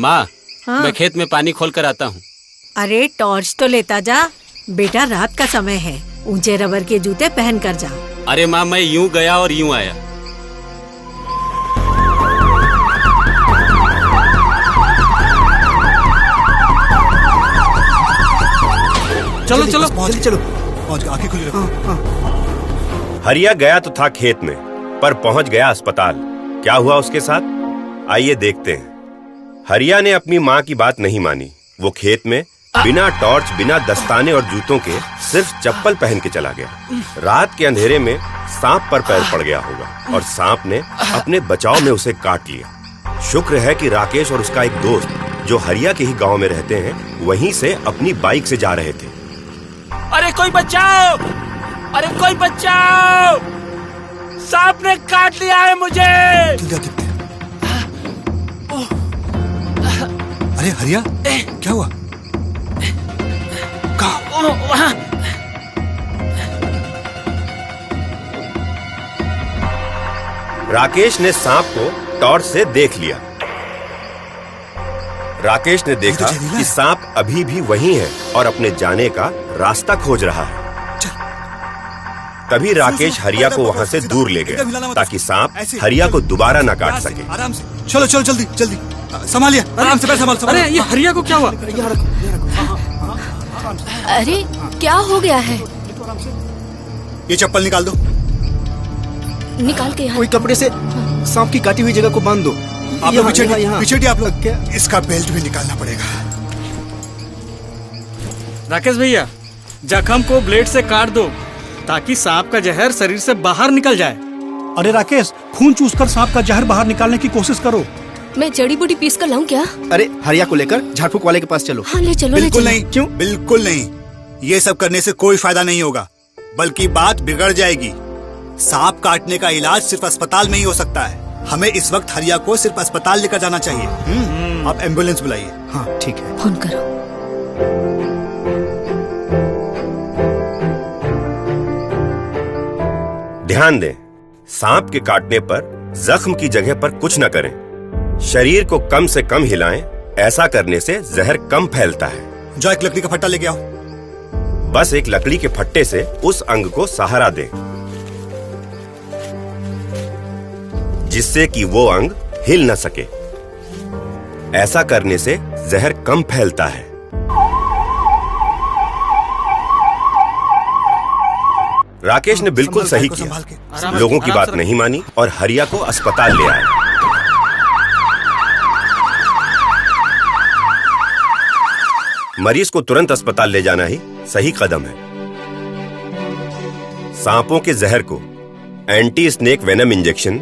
माँ, हाँ? मैं खेत में पानी खोल कर आता हूँ। अरे टॉर्च तो लेता जा बेटा, रात का समय है। ऊंचे रबर के जूते पहन कर जा। अरे माँ, मैं यूं गया और यूं आया। चलो चलो चलो, पहुंच आंखें खुली रखो। हरिया गया तो था खेत में, पर पहुंच गया अस्पताल। क्या हुआ उसके साथ, आइए देखते हैं। हरिया ने अपनी माँ की बात नहीं मानी। वो खेत में बिना टॉर्च, बिना दस्ताने और जूतों के सिर्फ चप्पल पहन के चला गया। रात के अंधेरे में सांप पर पैर पड़ गया होगा और सांप ने अपने बचाव में उसे काट लिया। शुक्र है कि राकेश और उसका एक दोस्त, जो हरिया के ही गांव में रहते हैं, वहीं से अपनी बाइक से जा रहे थे। अरे कोई बचाओ! अरे कोई बचाओ! सांप ने काट लिया है मुझे। अरे हरिया, क्या हुआ? राकेश ने सांप को टॉर्च से देख लिया। राकेश ने देखा कि सांप अभी भी वहीं है और अपने जाने का रास्ता खोज रहा है। तभी राकेश हरिया को वहां से दूर ले गया ताकि सांप हरिया को दोबारा न काट सके। आराम से चलो चलो, जल्दी जल्दी संभालिए, आराम से पैर संभाल। अरे ये हरिया को क्या हुआ? अरे क्या हो गया है? ये चप्पल निकाल दो। निकाल के यहाँ कोई कपड़े से सांप की काटी हुई जगह को बांध दो। आप लोग पीछे आप लोग, इसका बेल्ट भी निकालना पड़ेगा। राकेश भैया, जख्म को ब्लेड से काट दो ताकि सांप का जहर शरीर से बाहर निकल जाए। अरे राकेश, खून चूसकर सांप का जहर बाहर निकालने की कोशिश करो। मैं जड़ी बूटी पीस कर लाऊं क्या? अरे हरिया को लेकर झाड़फूक वाले के पास चलो। हाँ ले चलो। बिल्कुल नहीं। क्यों? बिल्कुल नहीं, ये सब करने से कोई फायदा नहीं होगा, बल्कि बात बिगड़ जाएगी। सांप काटने का इलाज सिर्फ अस्पताल में ही हो सकता है। हमें इस वक्त हरिया को सिर्फ अस्पताल लेकर जाना चाहिए। आप एम्बुलेंस बुलाइए। हाँ ठीक है। फोन करो। ध्यान दें, सांप के काटने पर जख्म की जगह पर कुछ न करें। शरीर को कम से कम हिलाएं। ऐसा करने से जहर कम फैलता है। जो एक लकड़ी का फट्टा लेके आओ। बस एक लकड़ी के फट्टे से उस अंग को सहारा दें, जिससे कि वो अंग हिल न सके। ऐसा करने से जहर कम फैलता है। राकेश ने बिल्कुल सही किया। लोगों की बात नहीं मानी और हरिया को अस्पताल ले आया। मरीज को तुरंत अस्पताल ले जाना ही सही कदम है। सांपों के जहर को एंटी स्नेक वेनम इंजेक्शन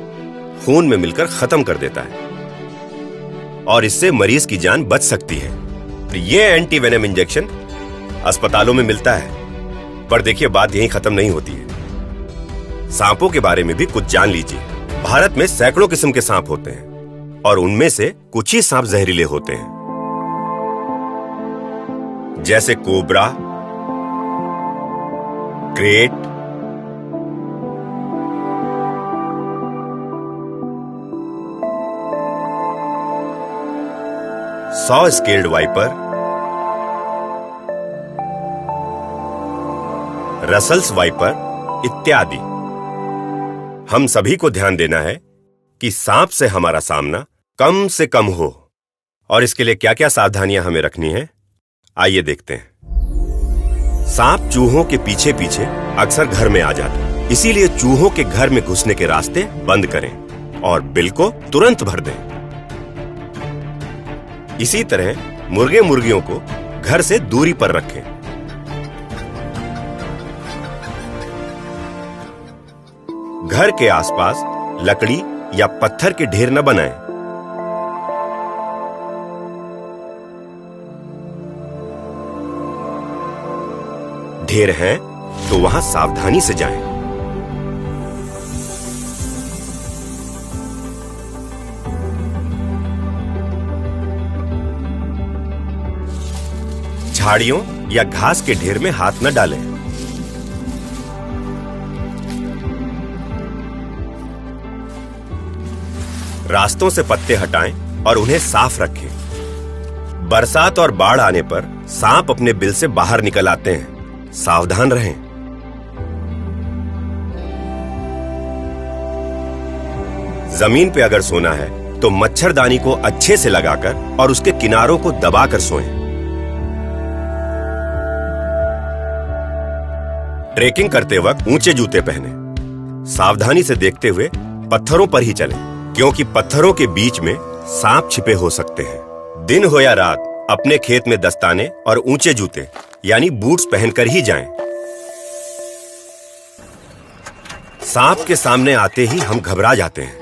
खून में मिलकर खत्म कर देता है और इससे मरीज की जान बच सकती है। ये एंटी वेनम इंजेक्शन अस्पतालों में मिलता है। पर देखिए, बात यहीं खत्म नहीं होती है। सांपों के बारे में भी कुछ जान लीजिए। भारत में सैकड़ों किस्म के सांप होते हैं और उनमें से कुछ ही सांप जहरीले होते हैं, जैसे cobra, crate, saw scaled viper, Russell's wiper इत्यादि। हम सभी को ध्यान देना है कि सांप से हमारा सामना कम से कम हो, और इसके लिए क्या क्या सावधानियां हमें रखनी है, आइए देखते हैं। सांप चूहों के पीछे पीछे अक्सर घर में आ जाते हैं, इसीलिए चूहों के घर में घुसने के रास्ते बंद करें और बिल को तुरंत भर दें। इसी तरह मुर्गे मुर्गियों को घर से दूरी पर रखें। घर के आसपास लकड़ी या पत्थर के ढेर न बनाएं। ढेर हैं तो वहां सावधानी से जाएं। झाड़ियों या घास के ढेर में हाथ न डालें। रास्तों से पत्ते हटाएं और उन्हें साफ रखें। बरसात और बाढ़ आने पर सांप अपने बिल से बाहर निकल आते हैं। सावधान रहें। जमीन पे अगर सोना है तो मच्छरदानी को अच्छे से लगाकर और उसके किनारों को दबाकर सोएं। ट्रेकिंग करते वक्त ऊंचे जूते पहनें। सावधानी से देखते हुए पत्थरों पर ही चलें, क्योंकि पत्थरों के बीच में सांप छिपे हो सकते हैं। दिन हो या रात अपने खेत में दस्ताने और ऊंचे जूते यानी बूट्स पहनकर ही जाएं। सांप के सामने आते ही हम घबरा जाते हैं।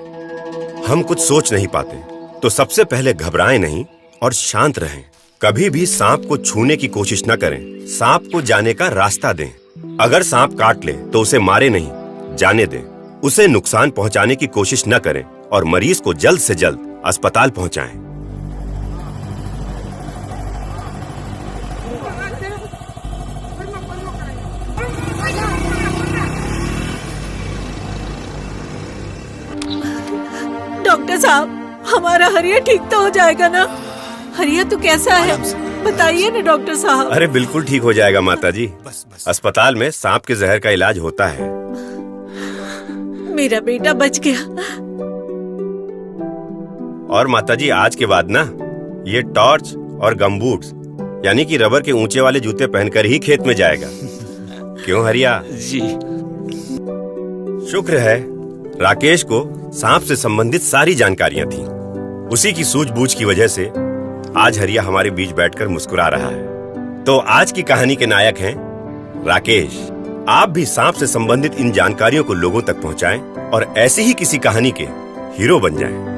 हम कुछ सोच नहीं पाते, तो सबसे पहले घबराएं नहीं और शांत रहें। कभी भी सांप को छूने की कोशिश न करें। सांप को जाने का रास्ता दें। अगर सांप काट ले तो उसे मारे नहीं, जाने दें। उसे नुकसान पहुंचाने की कोशिश न करें और मरीज को जल्द से जल्द अस्पताल पहुंचाएं। डॉक्टर साहब, हमारा हरिया ठीक तो हो जाएगा ना? हरिया तो कैसा है, बताइए ना डॉक्टर साहब। अरे बिल्कुल ठीक हो जाएगा माता जी। अस्पताल में सांप के जहर का इलाज होता है। मेरा बेटा बच गया। और माता जी, आज के बाद ना ये टॉर्च और गमबूट्स यानी कि रबर के ऊंचे वाले जूते पहनकर ही खेत में जाएगा। क्यों हरिया? जी। शुक्र है राकेश को सांप से संबंधित सारी जानकारियां थी। उसी की सूझबूझ की वजह से आज हरिया हमारे बीच बैठकर मुस्कुरा रहा है। तो आज की कहानी के नायक हैं राकेश। आप भी सांप से संबंधित इन जानकारियों को लोगों तक पहुंचाएं और ऐसी ही किसी कहानी के हीरो बन जाएं।